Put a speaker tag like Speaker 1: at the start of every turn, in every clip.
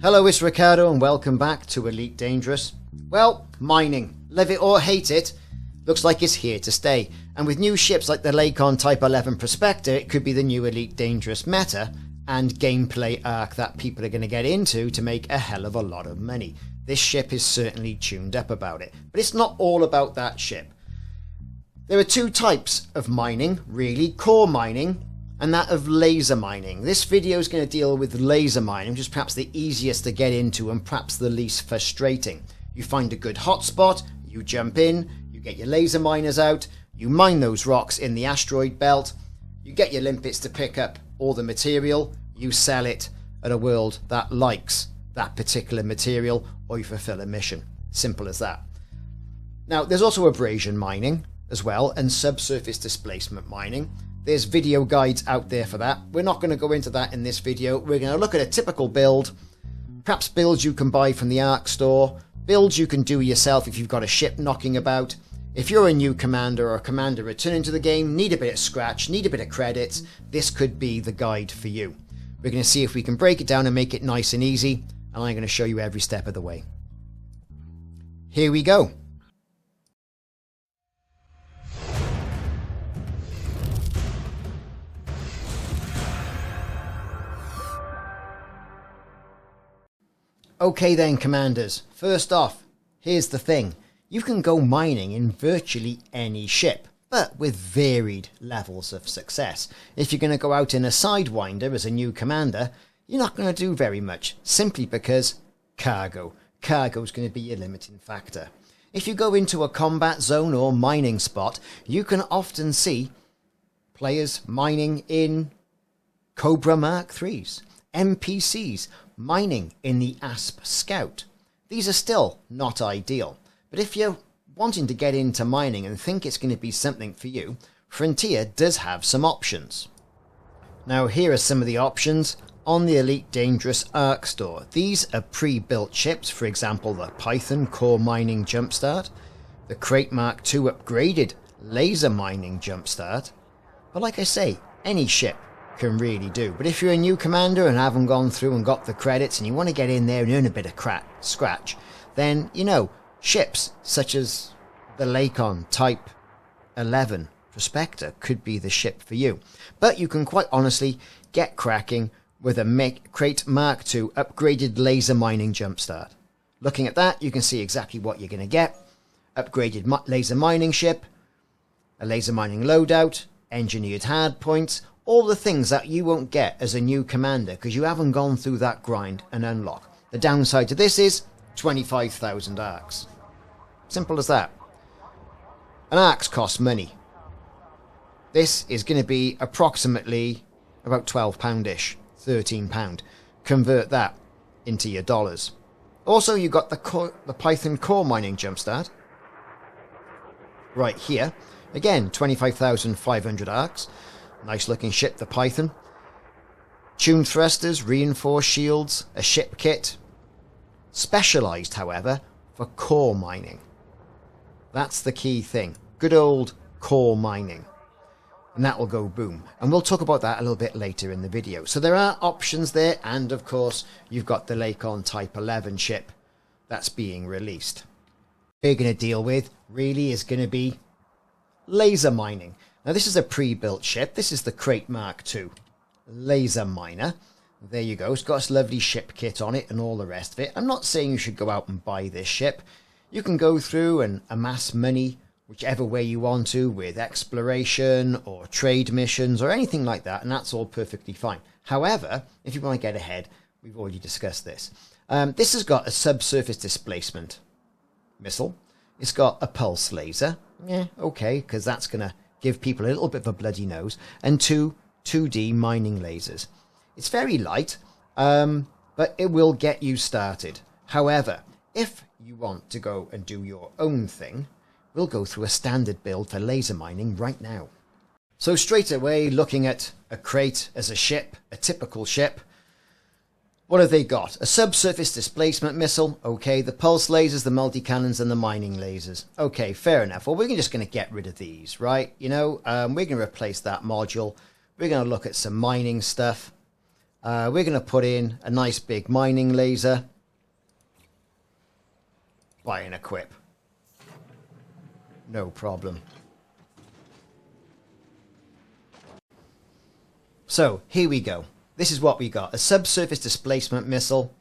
Speaker 1: Hello, it's Ricardo and welcome back to Elite Dangerous. Well, mining, love it or hate it, looks like it's here to stay. And with new ships like the Lakon Type 11 Prospector, it could be the new Elite Dangerous meta and gameplay arc that people are going to get into to make a hell of a lot of money. This ship is certainly tuned up about it, but it's not all about that ship. There are two types of mining, really, core mining and that of laser mining. This video is going to deal with laser mining, which is perhaps the easiest to get into and perhaps the least frustrating. You find a good hotspot, you jump in, you get your laser miners out, you mine those rocks in the asteroid belt, you get your limpets to pick up all the material, you sell it at a world that likes that particular material, or you fulfill a mission. Simple as that. Now, there's also abrasion mining as well, and subsurface displacement mining. There's video guides out there for that. We're not going to go into that in this video. We're going to look at a typical build, perhaps builds you can buy from the ARC store, builds you can do yourself if you've got a ship knocking about. If you're a new commander or a commander returning to the game, need a bit of scratch, need a bit of credits, this could be the guide for you. We're going to see if we can break it down and make it nice and easy, and I'm going to show you every step of the way. Here we go. Okay then, commanders, first off, here's the thing. You can go mining in virtually any ship, but with varied levels of success. If you're going to go out in a Sidewinder as a new commander, you're not going to do very much, simply because cargo. Cargo is going to be your limiting factor. If you go into a combat zone or mining spot, you can often see players mining in Cobra Mark IIIs, NPCs, mining in the ASP Scout. These are still not ideal, but if you're wanting to get into mining and think it's going to be something for you, Frontier does have some options. Now here are some of the options on the Elite Dangerous ARC store. These are pre-built ships, for example the Python Core Mining Jumpstart, the Crate Mark II upgraded Laser Mining Jumpstart, but like I say, any ship can really do. But if you're a new commander and haven't gone through and got the credits and you want to get in there and earn a bit of scratch, then, you know, ships such as the Lakon Type 11 Prospector could be the ship for you. But you can quite honestly get cracking with a Crate Mark II upgraded Laser Mining Jumpstart. Looking at that, you can see exactly what you're going to get. Upgraded laser mining ship, a laser mining loadout, engineered hard points, all the things that you won't get as a new commander because you haven't gone through that grind and unlock. The downside to this is 25,000 arcs. Simple as that. And arcs cost money. This is going to be approximately about £12-ish, £13. Convert that into your dollars. Also, you got the Python Core Mining Jumpstart right here. Again, 25,500 arcs. Nice looking ship, the Python. Tuned thrusters, reinforced shields, a ship kit. Specialised, however, for core mining. That's the key thing. Good old core mining. And that will go boom. And we'll talk about that a little bit later in the video. So there are options there. And of course, you've got the Lakon Type 11 ship that's being released. What we're going to deal with really is going to be laser mining. Now this is a pre-built ship. This is the Crate Mark II laser miner. There you go. It's got this lovely ship kit on it and all the rest of it. I'm not saying you should go out and buy this ship. You can go through and amass money whichever way you want to with exploration or trade missions or anything like that, and that's all perfectly fine. However, if you want to get ahead, we've already discussed this. This has got a subsurface displacement missile. It's got a pulse laser. Yeah, okay, because that's going to give people a little bit of a bloody nose, and two 2D mining lasers. It's very light, but it will get you started. However, if you want to go and do your own thing, we'll go through a standard build for laser mining right now. So straight away, looking at a crate as a ship, a typical ship, what have they got? A subsurface displacement missile. Okay, the pulse lasers, the multi-cannons, and the mining lasers. Okay, fair enough. Well, we're just going to get rid of these, right? You know, we're going to replace that module. We're going to look at some mining stuff. We're going to put in a nice big mining laser. Buy and equip. No problem. So, here we go. This is what we got. A subsurface displacement missile,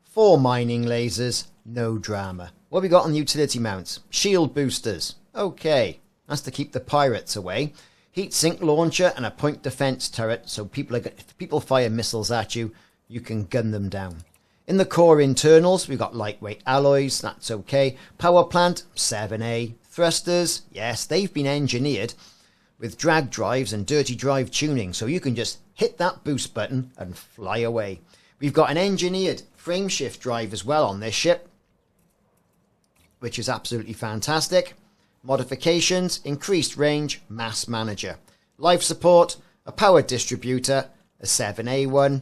Speaker 1: 4 mining lasers, no drama. What have we got on the utility mounts? Shield boosters. Okay, that's to keep the pirates away. Heat sink launcher and a point defense turret, so if people fire missiles at you, you can gun them down. In the core internals, we've got lightweight alloys, that's okay. Power plant, 7A. Thrusters, yes, they've been engineered with drag drives and dirty drive tuning, so you can just hit that boost button and fly away. We've got an engineered frameshift drive as well on this ship, which is absolutely fantastic. Modifications, increased range, mass manager. Life support, a power distributor, a 7A one,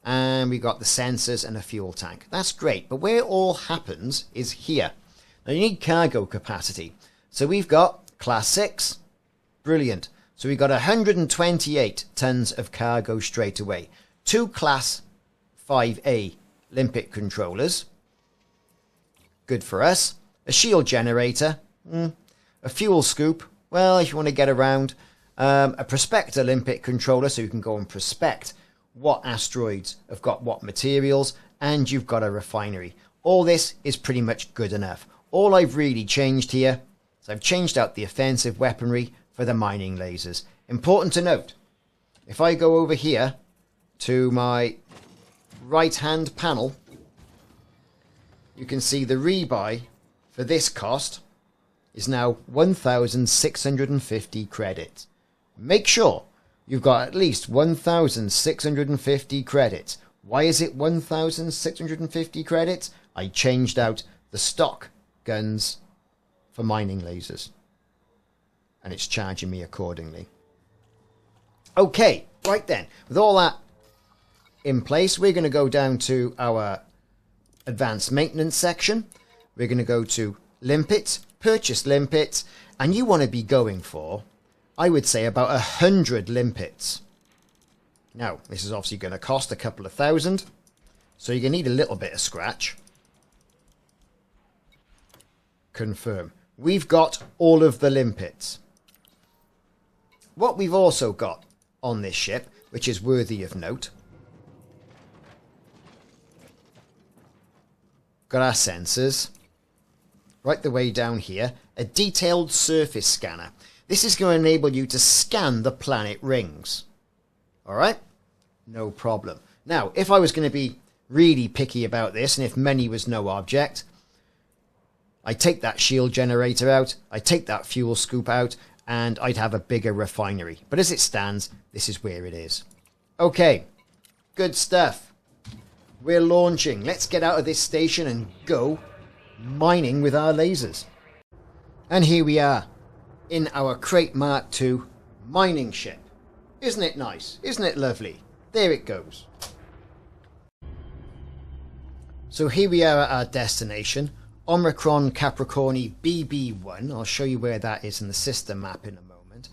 Speaker 1: and we got the sensors and a fuel tank. That's great, but where it all happens is here. Now you need cargo capacity. So we've got class 6, brilliant. So we've got 128 tons of cargo straight away. 2 class 5A limpet controllers, good for us. A shield generator, a fuel scoop, well, if you want to get around. A prospector limpet controller, so you can go and prospect what asteroids have got what materials, and you've got a refinery. All this is pretty much good enough. All I've really changed here is I've changed out the offensive weaponry for the mining lasers. Important to note, if I go over here to my right hand panel, you can see the rebuy for this cost is now 1,650 credits. Make sure you've got at least 1,650 credits. Why is it 1,650 credits? I changed out the stock guns for mining lasers, and it's charging me accordingly. Okay, right then, with all that in place, we're going to go down to our advanced maintenance section. We're going to go to limpets, purchase limpets, and you want to be going for, I would say, about 100 limpets. Now, this is obviously going to cost a couple of thousand, so you're going to need a little bit of scratch. Confirm. We've got all of the limpets. What we've also got on this ship, which is worthy of note, got our sensors right the way down here, a detailed surface scanner. This is going to enable you to scan the planet rings. Alright? No problem. Now, if I was going to be really picky about this, and if money was no object, I take that shield generator out, I take that fuel scoop out, and I'd have a bigger refinery. But as it stands, this is where it is. Okay, good stuff. We're launching. Let's get out of this station and go mining with our lasers. And here we are, in our Crate Mark II mining ship. Isn't it nice? Isn't it lovely? There it goes. So here we are at our destination, Omicron Capricorni BB1. I'll show you where that is in the system map in a moment.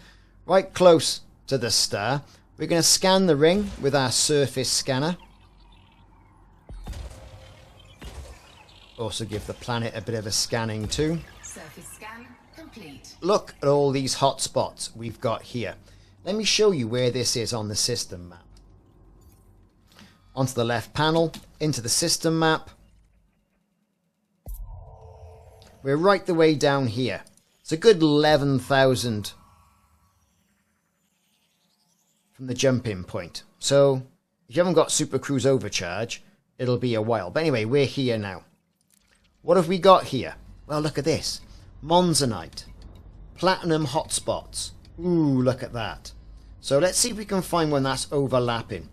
Speaker 1: Right close to the star. We're going to scan the ring with our surface scanner. Also give the planet a bit of a scanning too.
Speaker 2: Surface scan complete.
Speaker 1: Look at all these hot spots we've got here. Let me show you where this is on the system map. Onto the left panel, into the system map. We're right the way down here. It's a good 11,000 from the jump-in point. So, if you haven't got Super Cruise Overcharge, it'll be a while. But anyway, we're here now. What have we got here? Well, look at this. Monzonite. Platinum hotspots. Ooh, look at that. So let's see if we can find one that's overlapping.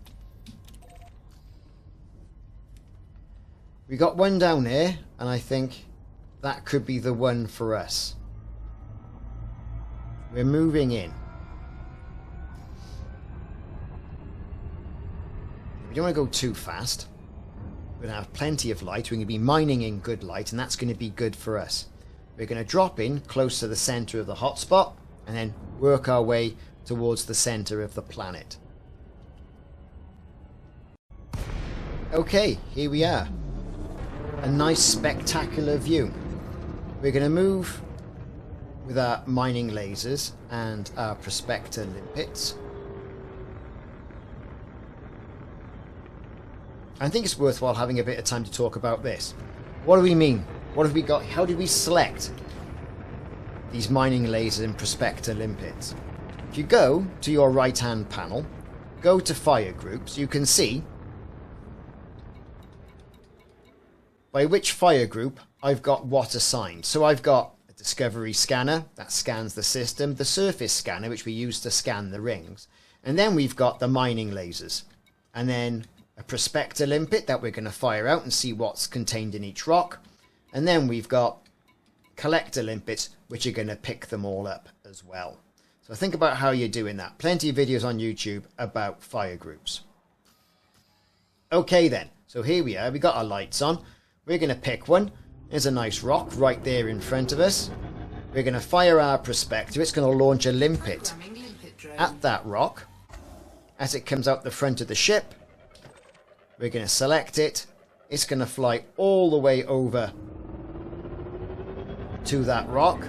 Speaker 1: We got one down there, and I think that could be the one for us. We're moving in. We don't want to go too fast. We're going to have plenty of light. We're going to be mining in good light, and that's going to be good for us. We're going to drop in close to the center of the hotspot, and then work our way towards the center of the planet. Okay, here we are. A nice spectacular view. We're going to move with our mining lasers and our prospector limpets. I think it's worthwhile having a bit of time to talk about this. What do we mean? What have we got? How do we select these mining lasers and prospector limpets? If you go to your right hand panel, go to fire groups, you can see by which fire group I've got what assigned. So I've got a discovery scanner that scans the system, the surface scanner which we use to scan the rings, and then we've got the mining lasers, and then a prospector limpet that we're going to fire out and see what's contained in each rock, and then we've got collector limpets which are going to pick them all up as well. So think about how you're doing that. Plenty of videos on YouTube about fire groups. Okay then, so here we are, we got our lights on. We're going to pick one. There's a nice rock right there in front of us. We're going to fire our prospector. It's going to launch a limpet at that rock. As it comes out the front of the ship, we're going to select it. It's going to fly all the way over to that rock.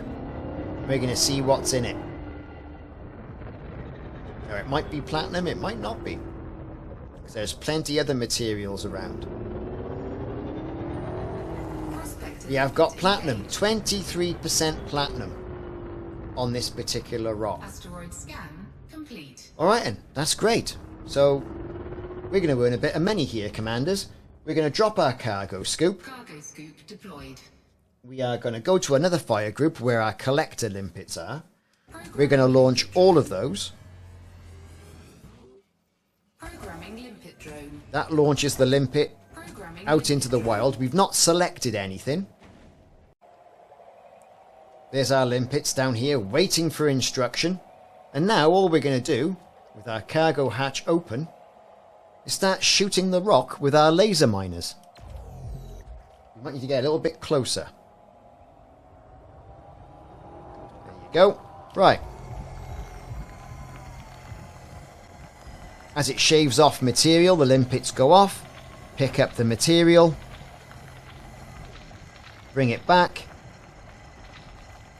Speaker 1: We're going to see what's in it. Now, it might be platinum, it might not be, because there's plenty other materials around. Yeah, I've got platinum, 23% platinum on this particular rock.
Speaker 2: Asteroid scan complete.
Speaker 1: Alright then, that's great. So, we're going to earn a bit of money here, Commanders. We're going to drop our cargo scoop.
Speaker 2: Cargo scoop deployed.
Speaker 1: We are going to go to another fire group where our collector limpets are. We're going to launch all of those.
Speaker 2: Programming limpet drone.
Speaker 1: That launches the limpet out into the wild. We've not selected anything. There's our limpets down here waiting for instruction. And now all we're going to do, with our cargo hatch open, is start shooting the rock with our laser miners. We might need to get a little bit closer. There you go. Right. As it shaves off material, the limpets go off. Pick up the material. Bring it back.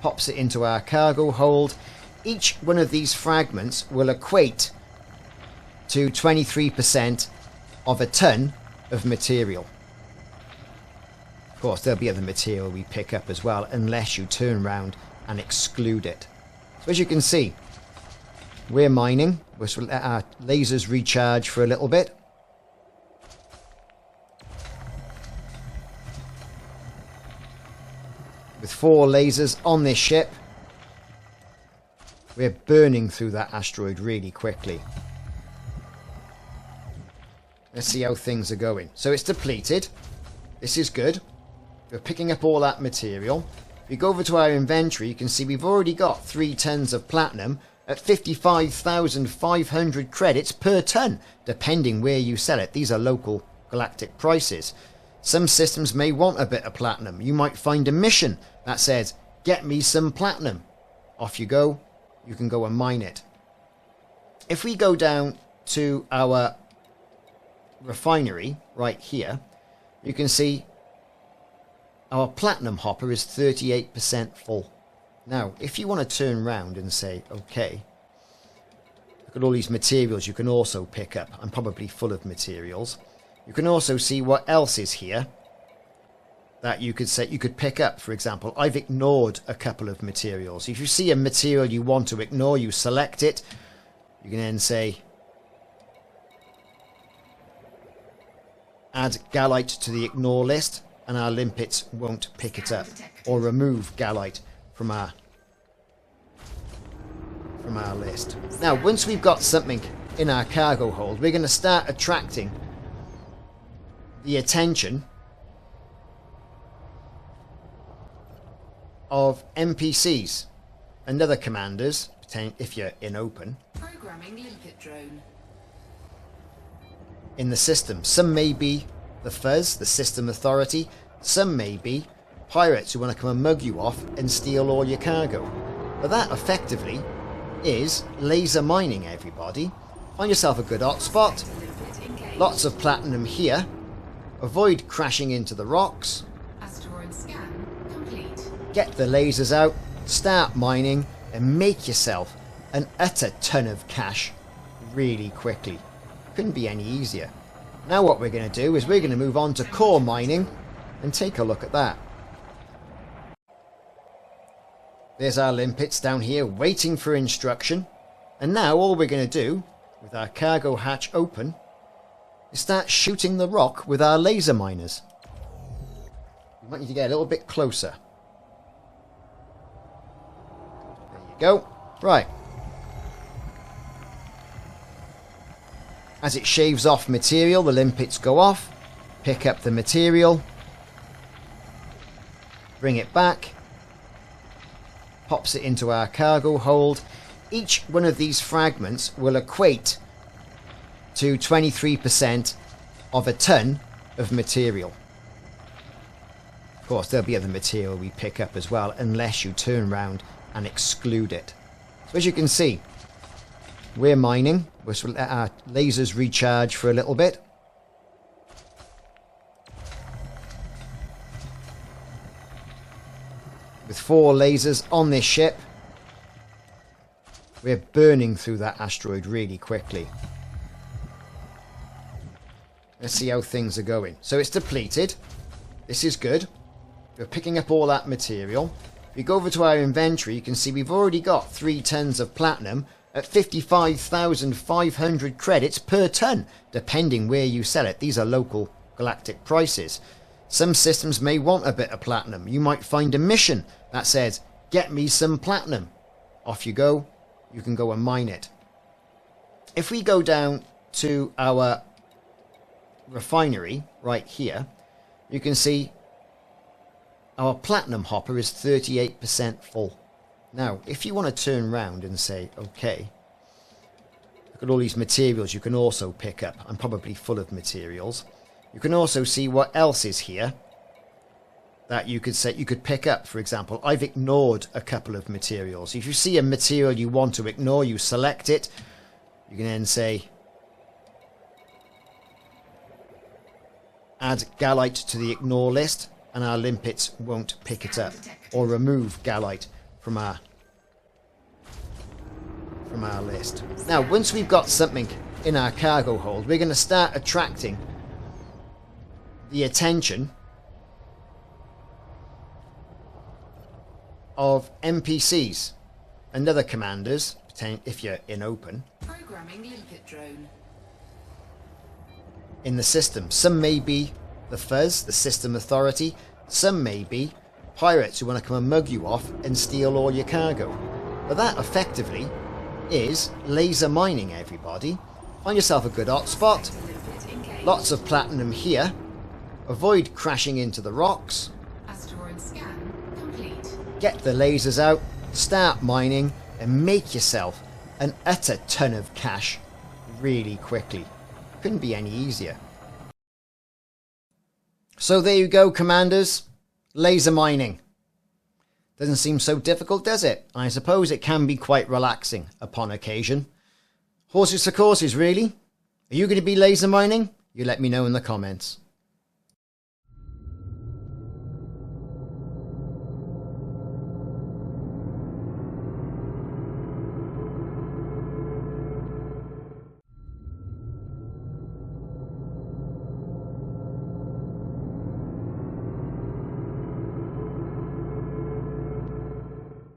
Speaker 1: Pops it into our cargo hold. Each one of these fragments will equate to 23% of a ton of material. Of course, there'll be other material we pick up as well, unless you turn around and exclude it. So as you can see, we're mining. We'll let our lasers recharge for a little bit. With 4 lasers on this ship, we're burning through that asteroid really quickly. Let's see how things are going. So it's depleted. This is good. We're picking up all that material. If we go over to our inventory, you can see we've already got 3 tons of platinum at 55,500 credits per ton, depending where you sell it. These are local galactic prices. Some systems may want a bit of platinum. You might find a mission that says, get me some platinum. Off you go. You can go and mine it. If we go down to our refinery right here, you can see our platinum hopper is 38% full. Now, if you want to turn around and say, okay, look at all these materials you can also pick up. I'm probably full of materials. You can also see what else is here that you could pick up. For example, I've ignored a couple of materials. If you see a material you want to ignore, you select it. You can then say, add gallite to the ignore list, and our limpets won't pick it up. Or remove gallite from our list. Now, once we've got something in our cargo hold, we're going to start attracting the attention of NPCs and other commanders, if you're in open,
Speaker 2: Programming limpet drone.
Speaker 1: in the system. Some may be the Fuzz, the system authority. Some may be pirates who want to come and mug you off and steal all your cargo. But that effectively is laser mining, everybody. Find yourself a good hotspot. Lots of platinum here. avoid crashing into the rocks,
Speaker 2: Asteroid scan complete.
Speaker 1: get the lasers out, start mining, and make yourself an utter ton of cash really quickly. Couldn't be any easier. Now what we're going to do is we're going to move on to core mining and take a look at that. There's our limpets down here waiting for instruction. And now all we're going to do, with our cargo hatch open, is start shooting the rock with our laser miners. We might need to get a little bit closer. There you go. Right. As it shaves off material, the limpets go off, pick up the material, bring it back, pops it into our cargo hold. Each one of these fragments will equate to 23% of a ton of material. Of course, there'll be other material we pick up as well, unless you turn around and exclude it. So as you can see, we're mining. We'll let our lasers recharge for a little bit. With 4 lasers on this ship, we're burning through that asteroid really quickly. Let's see how things are going. So it's depleted. This is good. We're picking up all that material. If we go over to our inventory, you can see we've already got 3 tons of platinum at 55,500 credits per ton, depending where you sell it. These are local galactic prices. Some systems may want a bit of platinum. You might find a mission that says, get me some platinum. Off you go. You can go and mine it. If we go down to our refinery right here, you can see our platinum hopper is 38% full. Now, if you want to turn around and say, okay, look at all these materials you can also pick up. I'm probably full of materials. You can also see what else is here that you could pick up. For example, I've ignored a couple of materials. If you see a material you want to ignore, you select it. You can then say add gallite to the ignore list, and our limpets won't pick it up, or remove gallite from our list. Now, once we've got something in our cargo hold, we're going to start attracting the attention of NPCs and other commanders, if you're in open,
Speaker 2: Programming limpet drone.
Speaker 1: in the system. Some may be the Fuzz, the system authority. Some may be pirates who want to come and mug you off and steal all your cargo. But that effectively is laser mining, everybody. Find yourself a good hotspot. Lots of platinum here. Avoid crashing into the rocks.
Speaker 2: Asteroid scan complete.
Speaker 1: Get the lasers out, start mining, and make yourself an utter ton of cash really quickly. Couldn't be any easier. So there you go, commanders. Laser mining. Doesn't seem so difficult, does it? I suppose it can be quite relaxing upon occasion. Horses for courses, really? Are you going to be laser mining? You let me know in the comments.